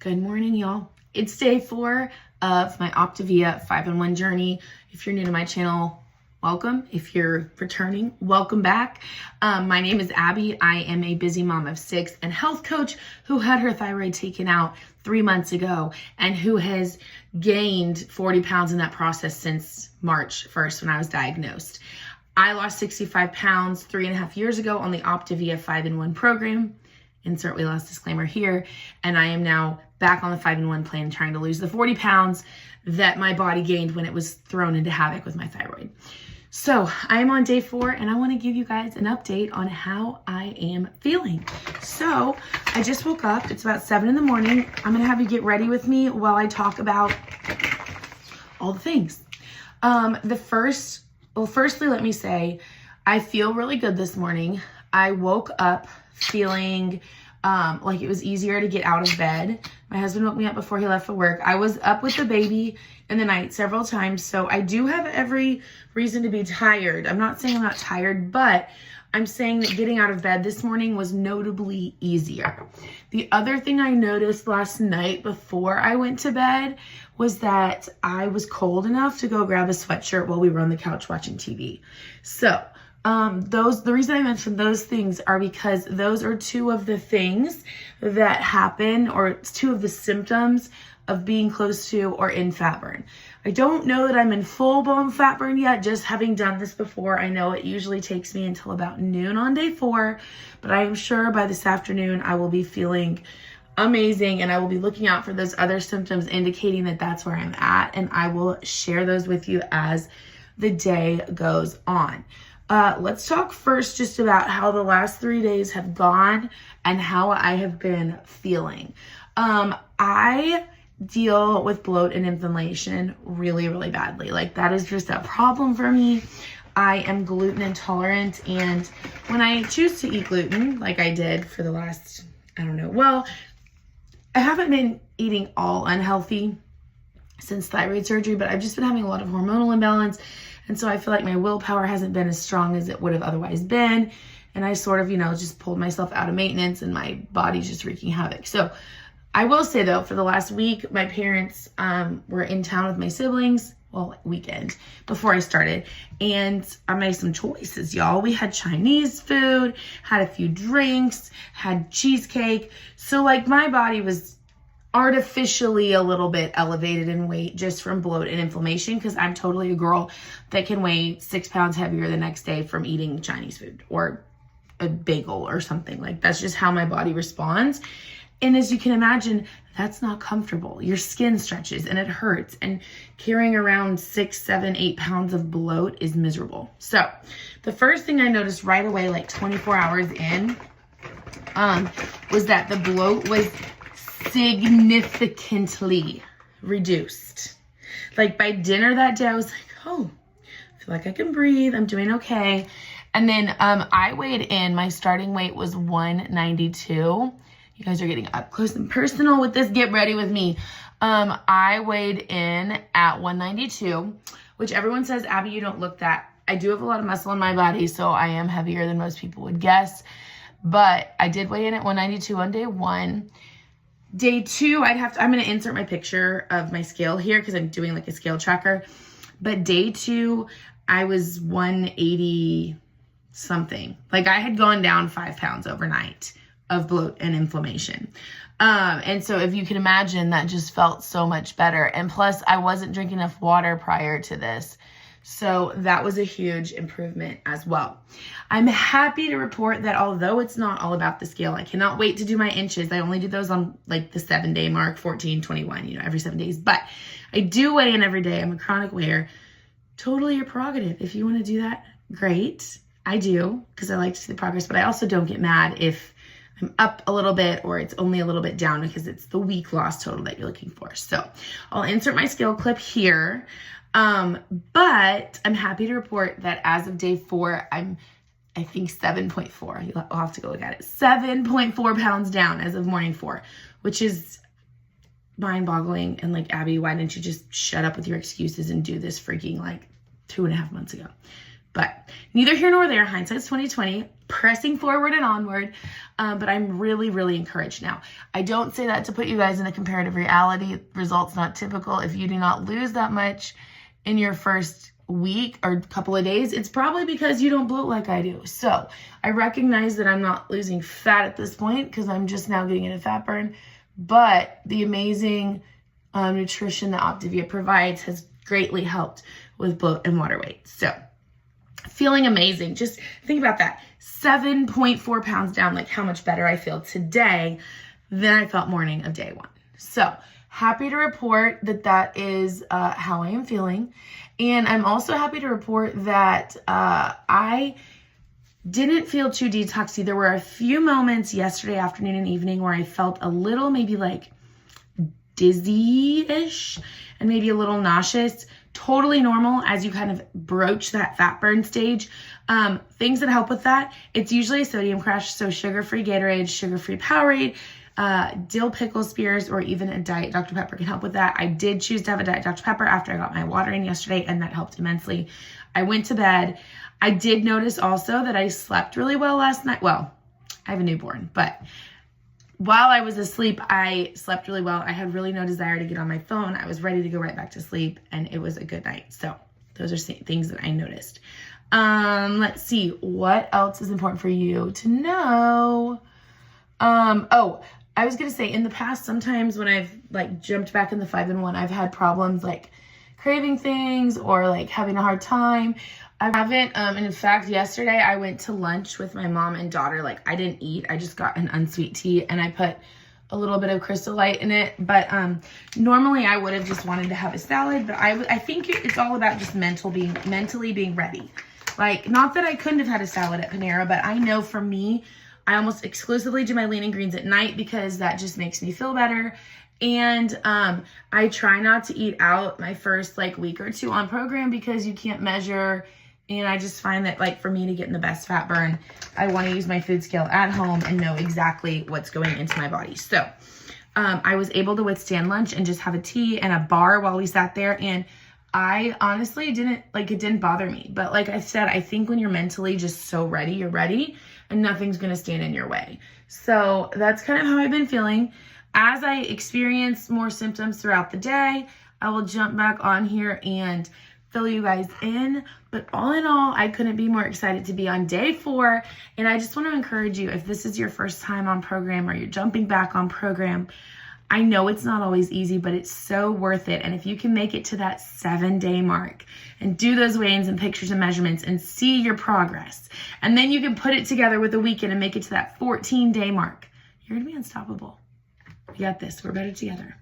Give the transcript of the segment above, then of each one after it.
Good morning, y'all. It's day 4 of my Optavia 5&1 journey. If you're new to my channel, welcome. If you're returning, welcome back. My name is Abby. I am a busy mom of 6 and health coach who had her thyroid taken out 3 months ago and who has gained 40 pounds in that process since March 1st when I was diagnosed. I lost 65 pounds 3.5 years ago on the Optavia 5&1 program. Insert weight loss disclaimer here. And I am now back on the 5&1 plan trying to lose the 40 pounds that my body gained when it was thrown into havoc with my thyroid. So I am on day 4 and I want to give you guys an update on how I am feeling. So I just woke up. It's about 7 in the morning. I'm going to have you get ready with me while I talk about all the things. Firstly, let me say, I feel really good this morning. I woke up feeling like it was easier to get out of bed. My husband woke me up before he left for work. I was up with the baby in the night several times, so I do have every reason to be tired. I'm not saying I'm not tired, but I'm saying that getting out of bed this morning was notably easier. The other thing I noticed last night before I went to bed was that I was cold enough to go grab a sweatshirt while we were on the couch watching TV. So the reason I mentioned those things are because those are 2 of the things that happen, or it's 2 of the symptoms of being close to or in fat burn. I don't know that I'm in full-blown fat burn yet, just having done this before. I know it usually takes me until about noon on day 4, but I am sure by this afternoon I will be feeling amazing and I will be looking out for those other symptoms indicating that that's where I'm at, and I will share those with you as the day goes on. Let's talk first just about how the last 3 days have gone and how I have been feeling. I deal with bloat and inflammation really, really badly. Like, that is just a problem for me. I am gluten intolerant, and when I choose to eat gluten, like I did for the last, I haven't been eating all unhealthy since thyroid surgery, but I've just been having a lot of hormonal imbalance. And so I feel like my willpower hasn't been as strong as it would have otherwise been. And I sort of, just pulled myself out of maintenance and my body's just wreaking havoc. So I will say though, for the last week, my parents were in town with my siblings, weekend before I started. And I made some choices, y'all. We had Chinese food, had a few drinks, had cheesecake. So like my body was artificially a little bit elevated in weight just from bloat and inflammation, because I'm totally a girl that can weigh 6 pounds heavier the next day from eating Chinese food or a bagel or something. Like, that's just how my body responds. And as you can imagine, that's not comfortable. Your skin stretches and it hurts, and carrying around 6, 7, 8 pounds of bloat is miserable. So the first thing I noticed right away, like 24 hours in, was that the bloat was significantly reduced. Like by dinner that day, I was like, oh, I feel like I can breathe. I'm doing okay. And then I weighed in. My starting weight was 192. You guys are getting up close and personal with this. Get ready with me. I weighed in at 192, which everyone says, Abby, you don't look that. I do have a lot of muscle in my body, so I am heavier than most people would guess. But I did weigh in at 192 on day 1. Day 2, I'm going to insert my picture of my scale here because I'm doing like a scale tracker. But day 2, I was 180 something. Like, I had gone down 5 pounds overnight of bloat and inflammation. And so if you can imagine, that just felt so much better. And plus, I wasn't drinking enough water prior to this. So that was a huge improvement as well. I'm happy to report that although it's not all about the scale, I cannot wait to do my inches. I only do those on like the 7-day mark, 14, 21, every 7 days. But I do weigh in every day. I'm a chronic weigher. Totally your prerogative. If you want to do that, great. I do, because I like to see the progress. But I also don't get mad if I'm up a little bit or it's only a little bit down, because it's the week loss total that you're looking for. So I'll insert my scale clip here. But I'm happy to report that as of day 4, I think 7.4. You'll have to go look at it. 7.4 pounds down as of morning 4, which is mind-boggling. And like, Abby, why didn't you just shut up with your excuses and do this freaking like 2.5 months ago? But neither here nor there, hindsight's 2020, pressing forward and onward. But I'm really, really encouraged now. I don't say that to put you guys in a comparative reality. Results not typical. If you do not lose that much in your first week or couple of days, it's probably because you don't bloat like I do. So I recognize that I'm not losing fat at this point because I'm just now getting into fat burn. But the amazing nutrition that Optavia provides has greatly helped with bloat and water weight. So feeling amazing. Just think about that. 7.4 pounds down, like how much better I feel today than I felt morning of day one. So happy to report that that is how I am feeling. And I'm also happy to report that I didn't feel too detoxy. There were a few moments yesterday afternoon and evening where I felt a little maybe like dizzy-ish and maybe a little nauseous. Totally normal as you kind of broach that fat burn stage. Things that help with that, it's usually a sodium crash, so sugar-free Gatorade, sugar-free Powerade, dill pickle spears, or even a Diet Dr. Pepper can help with that. I did choose to have a Diet Dr. Pepper after I got my water in yesterday, and that helped immensely. I went to bed. I did notice also that I slept really well last night. Well, I have a newborn, but while I was asleep, I slept really well. I had really no desire to get on my phone. I was ready to go right back to sleep, and it was a good night. So those are things that I noticed. Let's see. What else is important for you to know? Oh, I was going to say, in the past, sometimes when I've like jumped back in the 5-in-1, I've had problems like craving things or like having a hard time. I haven't, and in fact, yesterday I went to lunch with my mom and daughter. Like, I didn't eat. I just got an unsweet tea and I put a little bit of Crystal Light in it. But normally I would have just wanted to have a salad, but I think it's all about just mentally being ready. Like, not that I couldn't have had a salad at Panera, but I know for me, I almost exclusively do my lean and greens at night because that just makes me feel better. And I try not to eat out my first like week or two on program because you can't measure. And I just find that like for me to get in the best fat burn, I want to use my food scale at home and know exactly what's going into my body. So I was able to withstand lunch and just have a tea and a bar while we sat there. And I honestly it didn't bother me. But like I said, I think when you're mentally just so ready, you're ready and nothing's going to stand in your way. So that's kind of how I've been feeling. As I experience more symptoms throughout the day, I will jump back on here and fill you guys in. But all in all, I couldn't be more excited to be on day 4. And I just want to encourage you, if this is your first time on program or you're jumping back on program, I know it's not always easy, but it's so worth it. And if you can make it to that 7-day mark and do those weigh-ins and pictures and measurements and see your progress, and then you can put it together with a weekend and make it to that 14-day mark, you're going to be unstoppable. We got this. We're better together.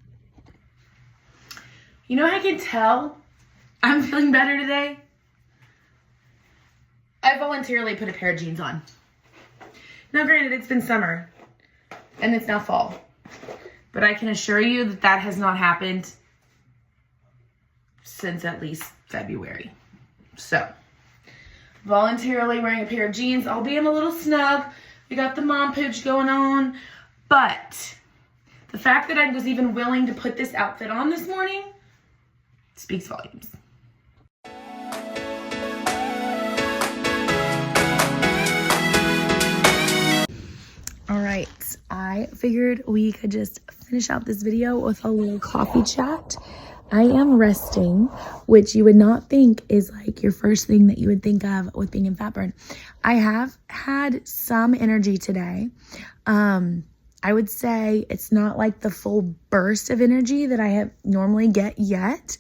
You know how I can tell I'm feeling better today? I voluntarily put a pair of jeans on. Now, granted, it's been summer and it's now fall, but I can assure you that that has not happened since at least February. So, voluntarily wearing a pair of jeans. I'll be in a little snug. We got the mom pooch going on, but the fact that I was even willing to put this outfit on this morning speaks volumes. All right, I figured we could just finish out this video with a little coffee chat. I am resting, which you would not think is like your first thing that you would think of with being in fat burn. I have had some energy today. I would say it's not like the full burst of energy that I have normally get yet.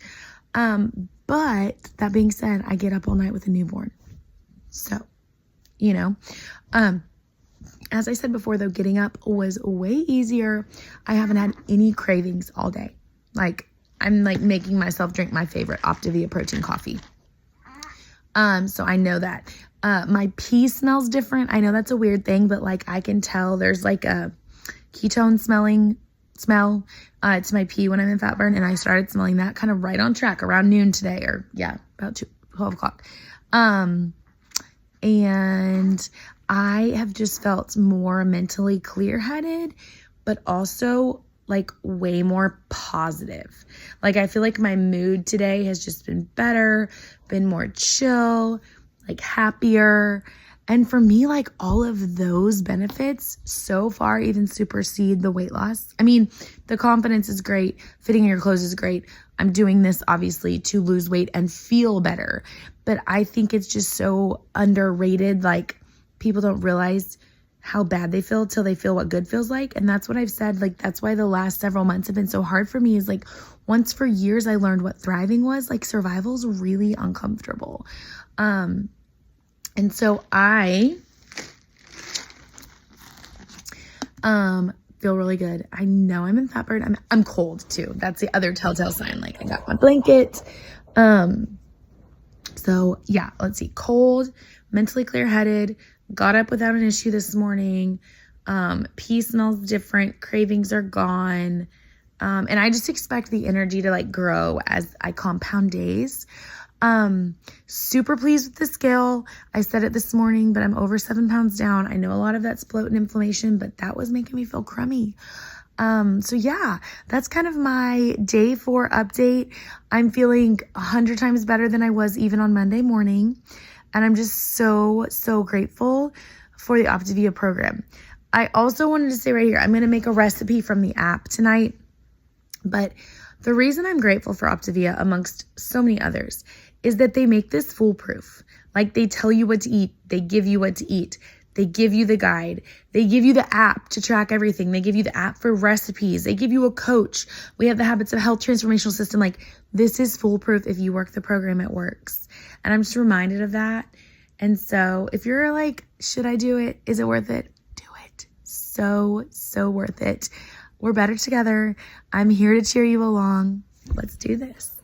But that being said, I get up all night with a newborn. So, you know, as I said before, though, getting up was way easier. I haven't had any cravings all day. Like, I'm like making myself drink my favorite Optavia protein coffee. So I know that. My pee smells different. I know that's a weird thing, but like I can tell there's like a ketone smell to my pee when I'm in fat burn, and I started smelling that kind of right on track around noon today, or yeah, about 12 o'clock. And I have just felt more mentally clear-headed, but also like way more positive. Like I feel like my mood today has just been better, been more chill. like happier. And for me, like all of those benefits so far even supersede the weight loss. I mean, the confidence is great. Fitting in your clothes is great. I'm doing this obviously to lose weight and feel better. But I think it's just so underrated. Like people don't realize how bad they feel till they feel what good feels like. And that's what I've said. Like, that's why the last several months have been so hard for me, is like, once for years I learned what thriving was, like survival's really uncomfortable. And so I feel really good. I know I'm in fat burn. I'm cold too. That's the other telltale sign. Like I got my blanket. So yeah, let's see. Cold, mentally clear-headed, got up without an issue this morning. Pee smells different. Cravings are gone. And I just expect the energy to like grow as I compound days. Super pleased with the scale. I said it this morning, but I'm over 7 pounds down. I know a lot of that's bloat and inflammation, but that was making me feel crummy. So yeah, that's kind of my day 4 update. I'm feeling 100 times better than I was even on Monday morning. And I'm just so, so grateful for the Optavia program. I also wanted to say right here, I'm going to make a recipe from the app tonight. But the reason I'm grateful for Optavia, amongst so many others, is that they make this foolproof. Like they tell you what to eat. They give you what to eat. They give you the guide. They give you the app to track everything. They give you the app for recipes. They give you a coach. We have the Habits of Health transformational system. Like this is foolproof. If you work the program, it works. And I'm just reminded of that. And so if you're like, should I do it? Is it worth it? Do it. So, so worth it. We're better together. I'm here to cheer you along. Let's do this.